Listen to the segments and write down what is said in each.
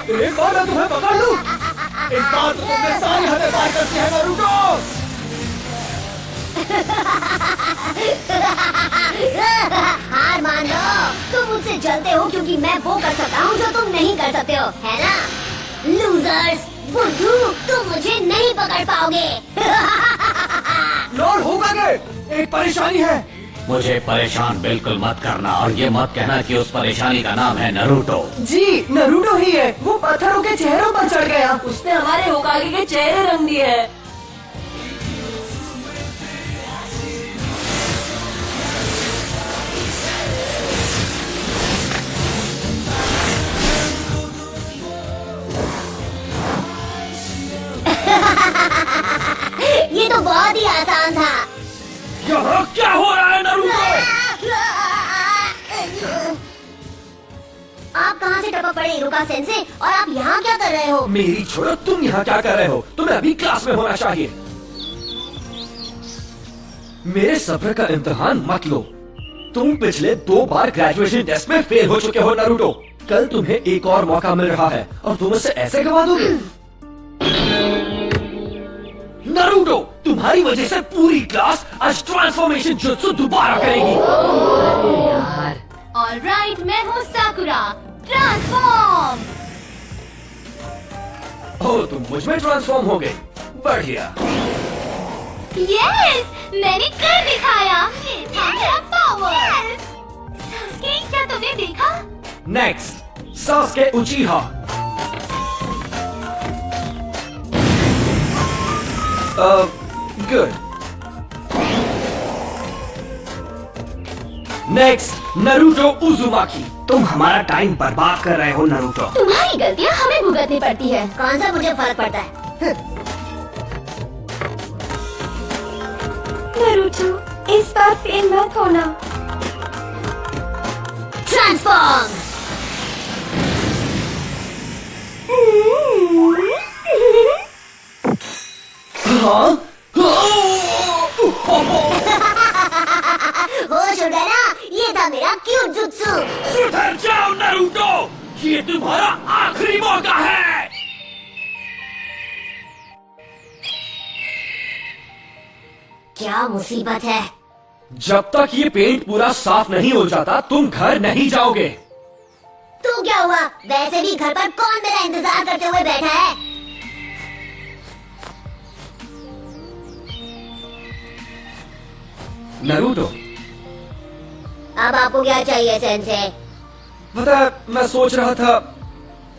एक बार मैं तुम्हें पकड़ लूं, इस बार तो तुमने सारी हदें पार कर दी है नारुतो। हार मान लो, तुम मुझसे जलते हो क्योंकि मैं वो कर सकता हूँ जो तुम नहीं कर सकते हो, है ना? लूजर्स, बुद्धू, तुम मुझे नहीं पकड़ पाओगे। लॉर्ड होकागे, एक परेशानी है। मुझे परेशान बिल्कुल मत करना, और ये मत कहना कि उस परेशानी का नाम है नारुतो। जी, नारुतो ही है। वो पत्थरों के चेहरों पर चढ़ गया। उसने हमारे होकागे के चेहरे रंग दिए हैं। ये तो बहुत ही आसान था। यहाँ क्या हो रहा है नारुतो? आप कहाँ से टपक पड़े इरुका सेंसे, और आप यहाँ क्या कर रहे हो? मेरी छोड़ो, तुम यहाँ क्या कर रहे हो? तुम्हें अभी क्लास में होना चाहिए। मेरे सब्र का इम्तिहान मत लो। तुम पिछले 2 बार ग्रेजुएशन टेस्ट में फेल हो चुके हो नारुतो। कल तुम्हें एक और मौका मिल रहा है और तुम इसे ऐसे गवा दोगे? नारुतो, तुम्हारी वजह से पूरी क्लास आज ट्रांसफॉर्मेशन जुत्सु दोबारा करेगी। ऑलराइट, मैं हूँ साकुरा। ट्रांसफॉर्म। ओह, तुम मुझ में ट्रांसफॉर्म हो गए। बढ़िया। यस, मैंने कर दिखाया। मेरा पावर। सास्के, क्या तुमने देखा? Next, Sasuke उचिहा। Good. Next, Naruto उजुमाकी। तुम हमारा टाइम बर्बाद कर रहे हो नारुतो। तुम्हारी गलतियाँ हमें भुगतनी पड़ती है। कौन सा मुझे फर्क पड़ता है? नारुतो, इस बार फेल मत होना। ट्रांसफॉर्म। हाँ? होश उड़ गया ना? ये था मेरा क्यूट जुत्सु। सुधर जाओ नारुतो, ये तुम्हारा आखिरी मौका है। क्या मुसीबत है? जब तक ये पेंट पूरा साफ नहीं हो जाता, तुम घर नहीं जाओगे। तो क्या हुआ? वैसे भी घर पर कौन मेरा इंतजार करते हुए बैठा है? नारुतो, अब आपको क्या चाहिए सेंसे? पता है, मैं सोच रहा था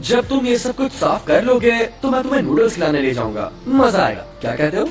जब तुम ये सब कुछ साफ कर लोगे तो मैं तुम्हें नूडल्स खिलाने ले जाऊंगा। मजा आएगा, क्या कहते हो?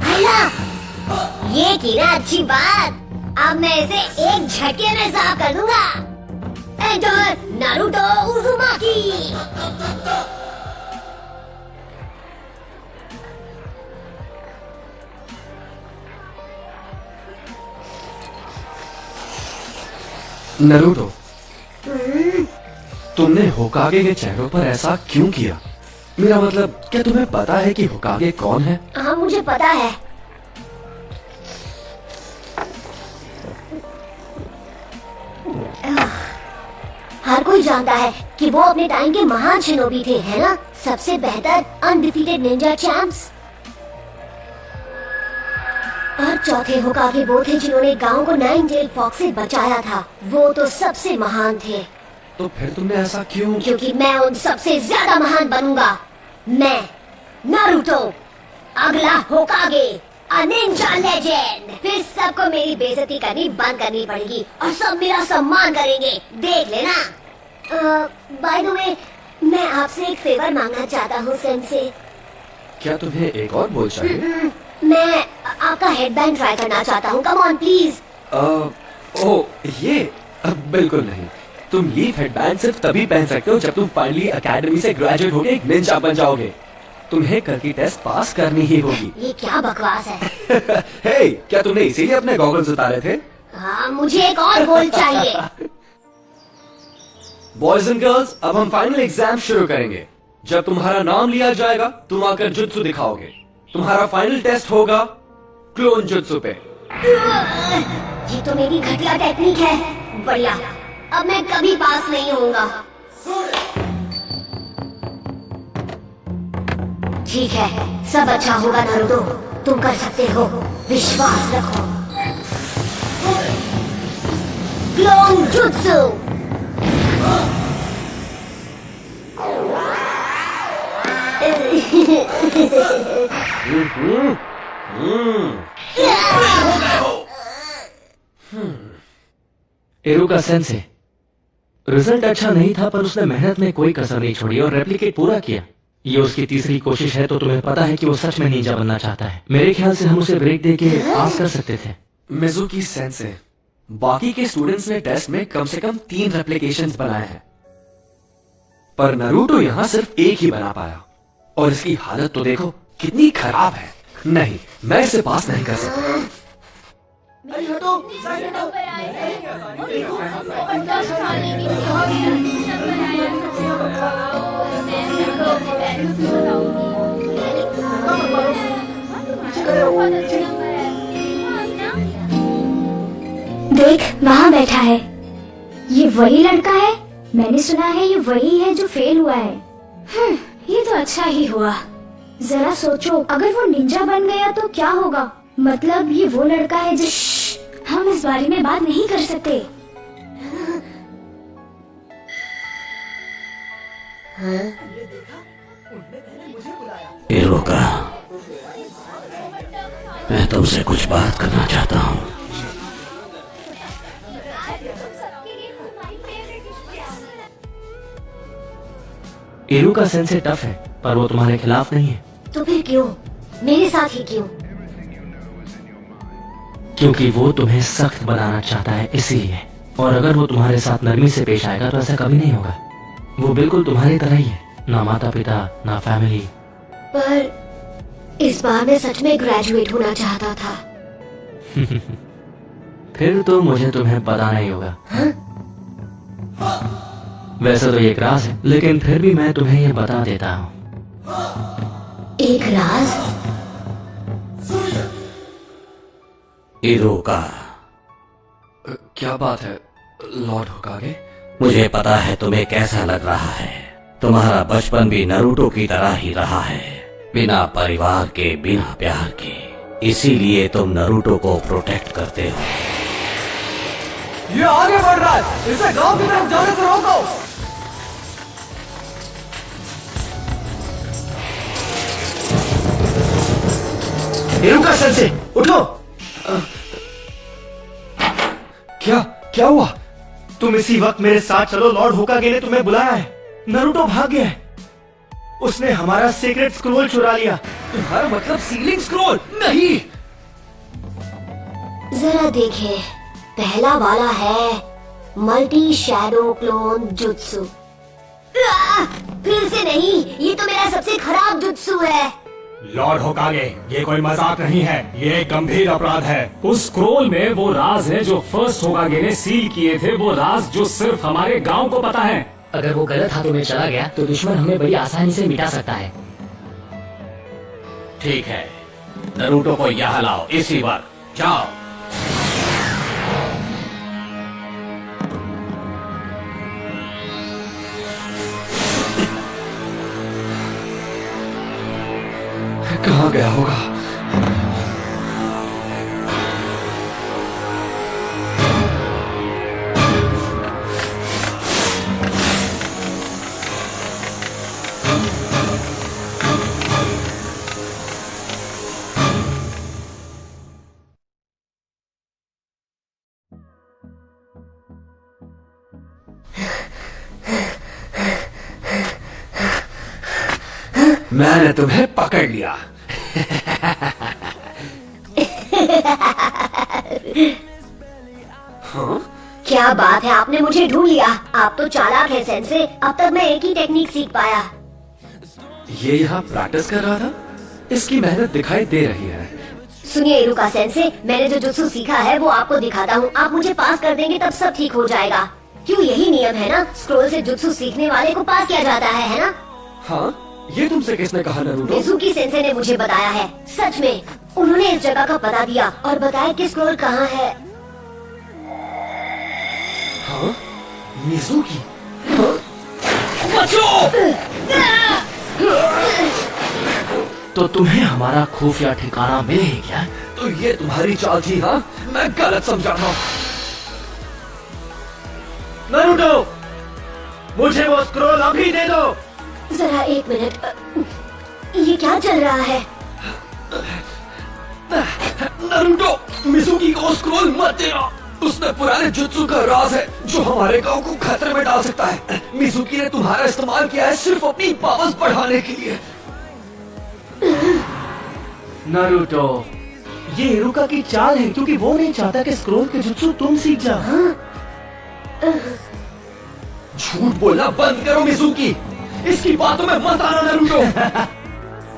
भैया, ये की ना अच्छी बात। अब मैं इसे एक झटके में साफ कर दूंगा। Enter Naruto उजुमाकी। नारुतो, तुमने होकागे के चेहरों पर ऐसा क्यों किया? मेरा मतलब, क्या तुम्हें पता है कि होकागे कौन है? हाँ, मुझे पता है। हर कोई जानता है कि वो अपने टाइम के महान शिनोबी थे, है ना? सबसे बेहतर अनडिफीटेड निंजा चैंप्स। और चौथे होकागे वो थे जिन्होंने गांव को नाइन टेल फॉक्स से बचाया था। वो तो सबसे महान थे। तो फिर तुमने ऐसा क्यों? क्योंकि मैं उन सबसे ज्यादा महान बनूंगा। मैं नारुतो, अगला होकागे, अ निंजा लेजेंड। फिर सबको मेरी बेइज्जती करनी बंद करनी पड़ेगी और सब मेरा सम्मान करेंगे, देख लेना। बाय द वे, मैं आपसे एक फेवर मांगना चाहता हूँ सेंसे। क्या तुम्हें एक और बोल चाहिए? मैं आपका हेडबैंड ट्राई करना चाहता हूँ। Come on please. ये बिल्कुल नहीं। तुम ये हेडबैंड सिर्फ तभी पहन सकते हो जब तुम फाइनली एकेडमी से ग्रेजुएट होके एक निंजा बन जाओगे। तुम्हें कल की टेस्ट पास करनी ही होगी। ये क्या बकवास है? हे, क्या तुमने इसीलिए अपने गॉगल्स उतारे थे? हाँ, मुझे एक और गोल चाहिए। बॉयज एंड गर्ल्स, अब हम फाइनल एग्जाम शुरू करेंगे। जब तुम्हारा नाम लिया जाएगा, तुम आकर जुत्सु दिखाओगे। तुम्हारा फाइनल टेस्ट होगा क्लोन जुत्सु पे। ये तो मेरी घटिया टेक्निक है। बढ़िया, अब मैं कभी पास नहीं होऊंगा। ठीक है, सब अच्छा होगा नारुतो। तुम कर सकते हो, विश्वास रखो। क्लोन जुत्सु। इरुका सेंसे, रिजल्ट अच्छा नहीं था पर उसने मेहनत में कोई कसर नहीं छोड़ी और रेप्लिकेट पूरा किया। ये उसकी तीसरी कोशिश है तो तुम्हें पता है कि वो सच में निंजा बनना चाहता है। मेरे ख्याल से हम उसे ब्रेक दे के पास कर सकते थे। मिजुकी सेंसे, बाकी के स्टूडेंट्स ने टेस्ट में कम से कम 3 रेप्लिकेशंस बनाए हैं, पर नारुतो यहाँ सिर्फ एक ही बना पाया और इसकी हालत तो देखो कितनी खराब है। नहीं, मैं इसे पास नहीं कर सकता। देख, वहाँ बैठा है। ये वही लड़का है। मैंने सुना है ये वही है जो फेल हुआ है। ये तो अच्छा ही हुआ। जरा सोचो, अगर वो निंजा बन गया तो क्या होगा। मतलब ये वो लड़का है जो हम इस बारे में बात नहीं कर सकते। इरुका, मैं तुमसे कुछ बात करना चाहता हूँ। इरुका सेंसे टफ है पर वो तुम्हारे खिलाफ नहीं है। तो फिर क्यों? मेरे साथ ही क्यों? क्योंकि वो तुम्हें सख्त बनाना चाहता है, इसीलिए। और अगर वो तुम्हारे साथ नरमी से पेश आएगा तो ऐसा कभी नहीं होगा। वो बिल्कुल तुम्हारी तरह ही है, ना माता पिता ना फैमिली। पर इस बार मैं सच में ग्रेजुएट होना चाहता था। फिर तो मुझे तुम्हें पता नहीं होगा। वैसे तो ये एक राज है, लेकिन फिर भी मैं तुम्हें ये बता देता हूँ। एक राज? इरुका, क्या बात है लॉर्ड होकागे? मुझे पता है तुम्हें कैसा लग रहा है। तुम्हारा बचपन भी नारुतो की तरह ही रहा है, बिना परिवार के, बिना प्यार के। इसीलिए तुम नारुतो को प्रोटेक्ट करते हो। ये आगे बढ़ रहा है, इसे गांव की तरफ जाने से रोको। इरुका सेंसे, उठो। क्या क्या हुआ? तुम इसी वक्त मेरे साथ चलो। लॉर्ड होकागे ने तुम्हें बुलाया है। नारुतो भाग गया है। उसने हमारा सीक्रेट स्क्रोल चुरा लिया। तुम्हारा मतलब सीलिंग स्क्रोल? नहीं। जरा देखे, पहला वाला है मल्टी शैडो क्लोन जुत्सु। फिर से नहीं, ये तो मेरा सबसे खराब जुत्सु है। लॉर्ड होकागे, ये कोई मजाक नहीं है, ये एक गंभीर अपराध है। उस स्क्रोल में वो राज है जो फर्स्ट होकागे ने सील किए थे, वो राज जो सिर्फ हमारे गांव को पता है। अगर वो गलत हाथों में चला गया तो दुश्मन हमें बड़ी आसानी से मिटा सकता है। ठीक है, नारुतो को यहाँ लाओ इसी वक्त। जाओ। कहाँ गया होगा? मैंने तुम्हें पकड़ लिया। हाँ? क्या बात है, आपने मुझे ढूंढ लिया। आप तो चालाक है सेंसे। अब तक मैं एक ही टेक्निक सीख पाया। ये यहाँ प्रैक्टिस कर रहा था? इसकी मेहनत दिखाई दे रही है। सुनिए इरुका सेंसे, मैंने जो जुत्सु सीखा है वो आपको दिखाता हूँ। आप मुझे पास कर देंगे तब सब ठीक हो जाएगा। क्यों, यही नियम है ना? स्क्रोल से जुत्सु सीखने वाले को पास किया जाता है ना? हाँ, ये तुमसे किसने कहा नारुतो? मिजुकी सेंसे ने मुझे बताया है। सच में, उन्होंने इस जगह का पता दिया और बताया कि स्क्रोल कहाँ है। हाँ? मिजुकी? हाँ? बचो! तो तुम्हें हमारा खुफिया ठिकाना मिले ही क्या? तो ये तुम्हारी चाल थी, हाँ? मैं गलत समझा था। नरूटो, मुझे वो स्क्रोल अभी दे दो। जरा एक मिनट, ये क्या चल रहा है? नरूटो, मिजुकी को स्क्रोल मत देना। उसमें पुराने जुत्सु का राज है जो हमारे गांव को खतरे में डाल सकता है। मिजुकी ने तुम्हारा इस्तेमाल किया है सिर्फ अपनी पावर्स बढ़ाने के लिए। नारुतो, ये इरुका की चाल है क्योंकि वो नहीं चाहता कि स्क्रोल के जुत्सु तुम सीख जाओ। झूठ बोलना बंद करो मिजुकी। इसकी बातों में मत आना नरूटो।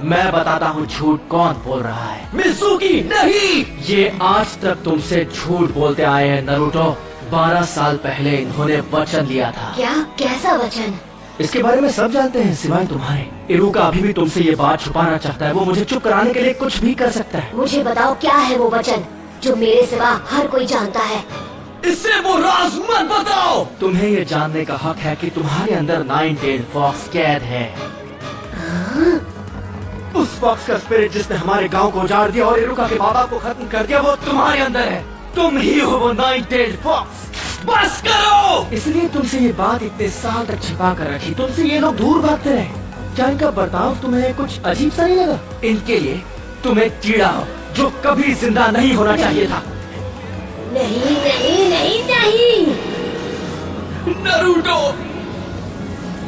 मैं बताता हूँ झूठ कौन बोल रहा है। मिजुकी नहीं। ये आज तक तुमसे झूठ बोलते आए हैं नरूटो। 12 साल पहले इन्होंने वचन लिया था। क्या? कैसा वचन? इसके बारे में सब जानते हैं सिवाय तुम्हारे। इरुका अभी भी तुमसे ये बात छुपाना चाहता है। वो मुझे चुप कराने के लिए कुछ भी कर सकता है। मुझे बताओ क्या है वो वचन जो मेरे सिवा हर कोई जानता है। इससे वो राज मत बताओ। तुम्हें ये जानने का हक है कि तुम्हारे अंदर 9-tailed फॉक्स कैद है। उस फॉक्स का स्पिरिट जिसने हमारे गांव को उजाड़ दिया और इरुका के माँ बाप को खत्म कर दिया, वो तुम्हारे अंदर है। तुम ही हो वो 9-tailed फॉक्स। बस करो। इसलिए तुमसे ये बात इतने साल तक छिपा कर रखी। तुमसे ये लोग दूर भागते रहे। क्या इनका बर्ताव तुम्हें कुछ अजीब सा नहीं लगा? इनके लिए तुम्हें कीड़ा हो जो कभी जिंदा नहीं होना चाहिए था। नहीं नहीं नहीं नहीं। नरूटो,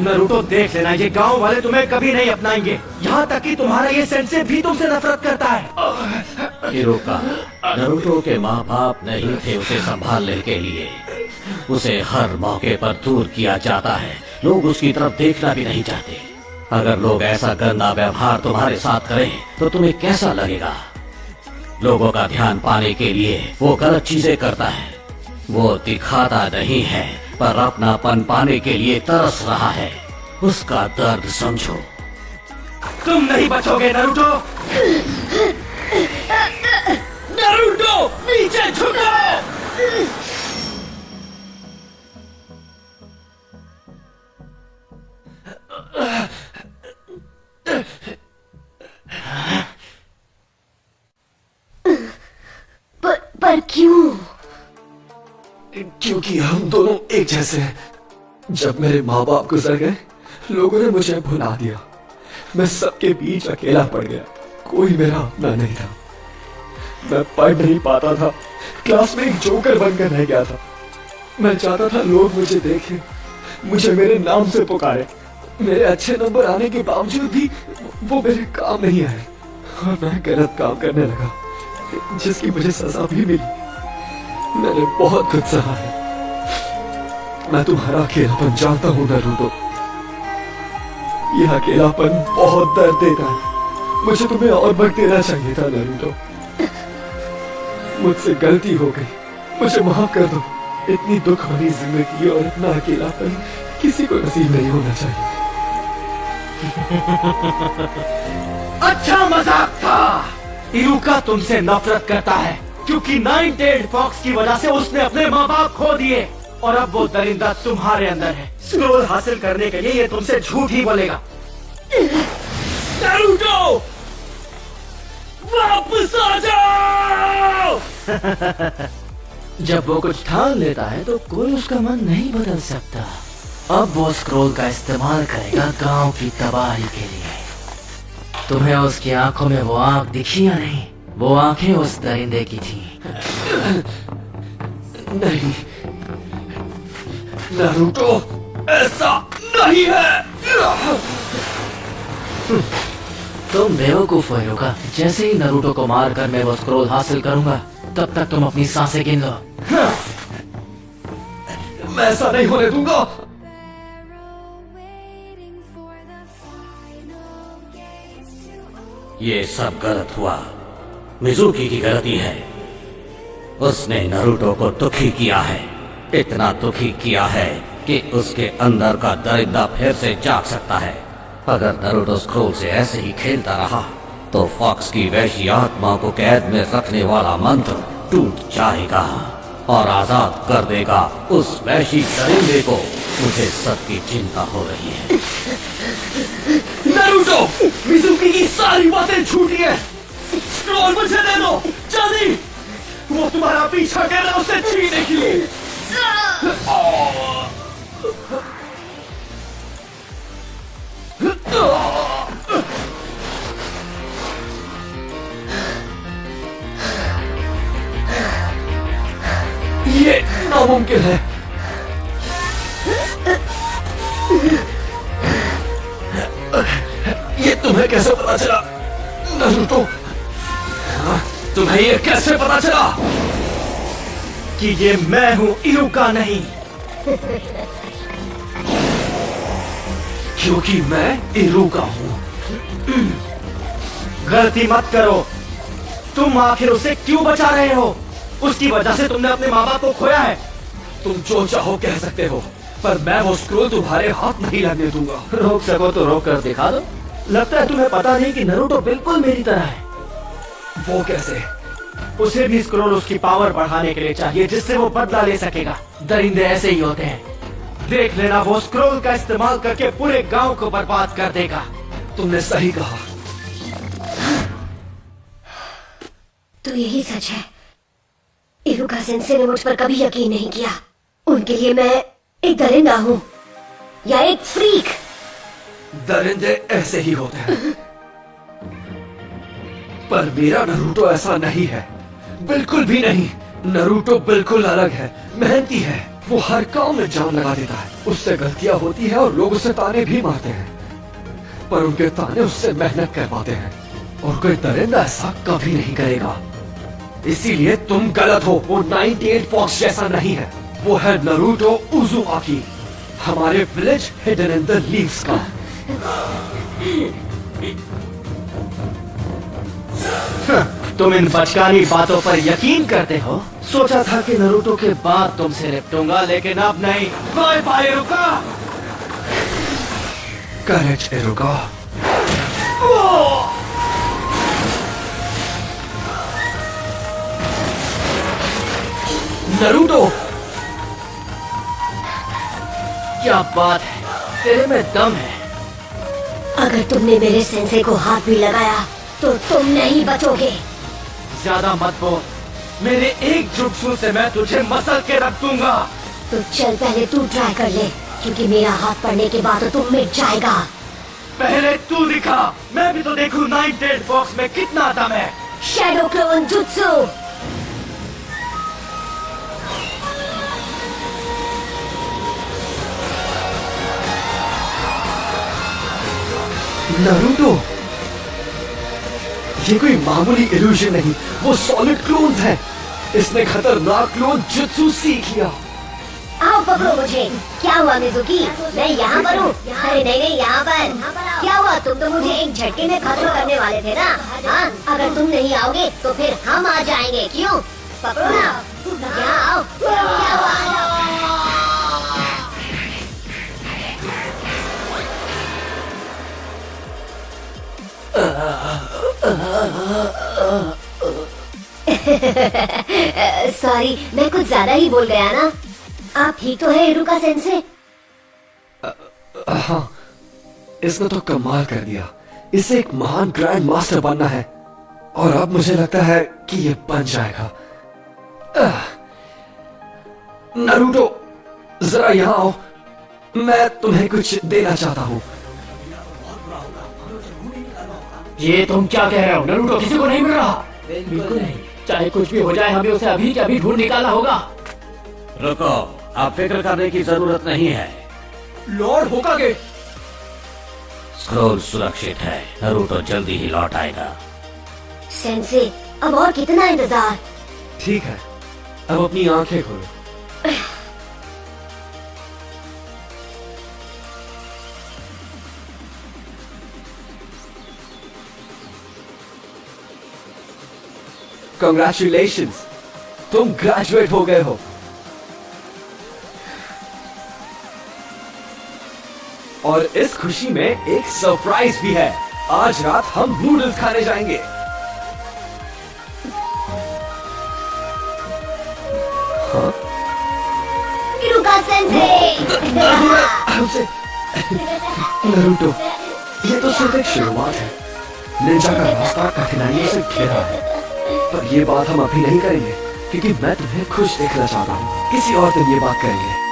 नरूटो देख लेना, ये गांव वाले तुम्हें कभी नहीं अपनाएंगे। यहाँ तक कि तुम्हारा ये सेंसे भी तुमसे नफरत करता है। इरुका, नरूटो के माँ बाप नहीं थे उसे संभालने के लिए। उसे हर मौके पर दूर किया जाता है। लोग उसकी तरफ देखना भी नहीं चाहते। अगर लोग ऐसा गंदा व्यवहार तुम्हारे साथ करें तो तुम्हें कैसा लगेगा? लोगों का ध्यान पाने के लिए वो गलत चीजें करता है। वो दिखाता नहीं है पर अपनापन पाने के लिए तरस रहा है। उसका दर्द समझो। तुम नहीं बचोगे नरूटो। नरूटो, नीचे झुको। पर क्यों? क्योंकि हम दोनों एक जैसे हैं। जब मेरे माँ बाप गुजर गए, लोगों ने मुझे भुला दिया। मैं सबके बीच अकेला पड़ गया। कोई मेरा अपना नहीं था। मैं पढ़ नहीं पाता था। क्लास में एक जोकर बनकर रह गया था। मैं चाहता था लोग मुझे देखें, मुझे मेरे नाम से पुकारे। मेरे अच्छे नंबर आने के बावजूद भी वो मेरे काम नहीं आए और मैं गलत काम करने लगा, जिसकी मुझे सजा भी मिली। मैंने बहुत कुछ सहा है। मैं तुम्हारा अकेलापन जानता हूँ नरूटो। यह अकेलापन बहुत दर्द देता है। मुझे तुम्हें और वक्त देना चाहिए था नरूटो। मुझसे गलती हो गई, मुझे माफ कर दो। इतनी दुख भरी जिंदगी और इतना अकेलापन किसी को नसीब नहीं होना चाहिए। अच्छा मजाक था। इरुका तुमसे नफरत करता है क्योंकि 9-tailed फॉक्स की वजह से उसने अपने माँ बाप खो दिए और अब वो दरिंदा तुम्हारे अंदर है। स्क्रोल हासिल करने के लिए ये तुमसे झूठ ही बोलेगा। नारुतो, वापस आ जाओ। जब वो कुछ ठान लेता है तो कोई उसका मन नहीं बदल सकता। अब वो स्क्रोल का इस्तेमाल करेगा गांव की तबाही के लिए। तुम्हें उसकी आंखों में वो आंख दिखी या नहीं? वो आंखें उस दरिंदे की थी। नहीं नारुतो, ऐसा नहीं है। तुम बेवकूफ हो हिरुका। जैसे ही नरूटो को मारकर मैं वो स्क्रोल हासिल करूंगा, तब तक तुम अपनी सांसें गिन लो। मैं ऐसा नहीं होने दूंगा। ये सब गलत हुआ। मिजुकी की गलती है। उसने नरूटो को दुखी किया है। इतना दुखी किया है कि उसके अंदर का दरिंदा फिर से जाग सकता है। अगर नरूटो स्क्रोल से ऐसे ही खेलता रहा तो फॉक्स की वैशी आत्मा को कैद में रखने वाला मंत्र टूट जाएगा और आजाद कर देगा उस वैशी दरिंदे को। मुझे सबकी चिंता हो रही है। नारुतो, मिजुकी की सारी बातें झूठी है। स्क्रॉल मुझे दे दो, जल्दी। वो तुम्हारा पीछा कर रहा है उसे छीनने के लिए। ये नामुमकिन है। ये तुम्हें कैसे पता चला नारुतो? तुम्हें ये कैसे पता चला कि ये मैं हूं, इरुका नहीं? क्योंकि मैं इरुका हूं। गलती मत करो। तुम आखिर उसे क्यों बचा रहे हो? उसकी वजह से तुमने अपने माँ बाप को खोया है। तुम जो चाहो कह सकते हो, पर मैं वो स्क्रोल तुम्हारे हाथ नहीं लगने दूंगा। रोक सको तो रोक कर दिखा दो। लगता है तुम्हें पता नहीं कि नारुतो बिल्कुल मेरी तरह है। वो कैसे? उसे भी स्क्रोल उसकी पावर बढ़ाने के लिए चाहिए, जिससे वो बदला ले सकेगा। दरिंदे ऐसे ही होते हैं। देख लेना, वो स्क्रोल का इस्तेमाल करके पूरे गांव को बर्बाद कर देगा। तुमने सही कहा। तो यही सच है। इरुका सेंसे ने मुझ पर कभी यकीन नहीं किया। उनके लिए मैं एक दरिंदा हूँ या एक फ्रीक। दरिंदे ऐसे ही होते हैं। पर मेरा नारुतो ऐसा नहीं है, बिल्कुल भी नहीं। नारुतो बिल्कुल अलग है, मेहनती है। वो हर काम में जान लगा देता है। उससे गलतियां होती है और लोग उसे ताने भी मारते हैं, पर उनके ताने उससे मेहनत करवाते हैं। और कोई दरिंदा ऐसा कभी नहीं करेगा। इसीलिए तुम गलत हो। वो 98 फॉक्स जैसा नहीं है। वो है नारुतो उज़ुमाकी, हमारे village hidden in the leaves का। तुम इन बचकानी बातों पर यकीन करते हो? सोचा था कि नारुतो के बाद तुमसे निपटूंगा, लेकिन अब नहीं। Bye bye Iruka. Courage Iruka. Naruto, क्या बात है, तेरे में दम है। अगर तुमने मेरे सेंसे को हाथ भी लगाया तो तुम नहीं बचोगे। ज्यादा मत बोल। मेरे एक जुत्सु से मैं तुझे मसल के रख दूंगा। तो चल पहले तू ट्राई कर ले, क्योंकि मेरा हाथ पड़ने के बाद तो तुम मिट जाएगा। पहले तू दिखा, मैं भी तो देखूं 98 फॉक्स में कितना दम है। Shadow clone jutsu. नारुतो, ये कोई मामूली इल्यूजन नहीं, वो सॉलिड क्लोन्स हैं। इसने खतरनाक क्लोन जुत्सु सीख लिया। आओ पकड़ो मुझे। क्या हुआ मिजुकी? मैं यहाँ पर हूँ। अरे नहीं नहीं, यहाँ पर। क्या हुआ? तुम तो मुझे एक झटके में खत्म करने वाले थे ना? हाँ, अगर तुम नहीं आओगे तो फिर हम आ जाएंगे। क्यों? पकड़ो ना। यहाँ आओ। क्या हुआ? सॉरी, मैं कुछ ज्यादा ही बोल गया ना। आप ठीक तो है इरुका सेंसे? हाँ, इसने तो कमाल कर दिया। इसे एक महान ग्रैंड मास्टर बनना है, और अब मुझे लगता है कि ये बन जाएगा। नारुतो, जरा यहाँ आओ। मैं तुम्हें कुछ देना चाहता हूँ। ये तुम क्या कह रहे हो? नारुतो किसी को नहीं मिल रहा। बिल्कुल नहीं। चाहे कुछ भी हो जाए, हमें उसे अभी के अभी ढूंढ निकालना होगा। रुको, आप फिक्र करने की जरूरत नहीं है। लॉर्ड होकागे, स्क्रोल सुरक्षित है। नारुतो जल्दी ही लौट आएगा। सेंसे, अब और कितना इंतजार? ठीक है, अब अपनी आंखें खोलो। Congratulations, तुम ग्रेजुएट हो गए हो। और इस खुशी में एक सरप्राइज भी है। आज रात हम नूडल्स खाने जाएंगे। इरुका सेंसे। नारुतो, ये तो सिर्फ एक शुरुआत है। निंजा का रास्ता कठिनाइयों से घिरा है, पर ये बात हम अभी नहीं करेंगे क्योंकि मैं तुम्हें खुश देखना चाहता हूँ। किसी और दिन ये बात करेंगे।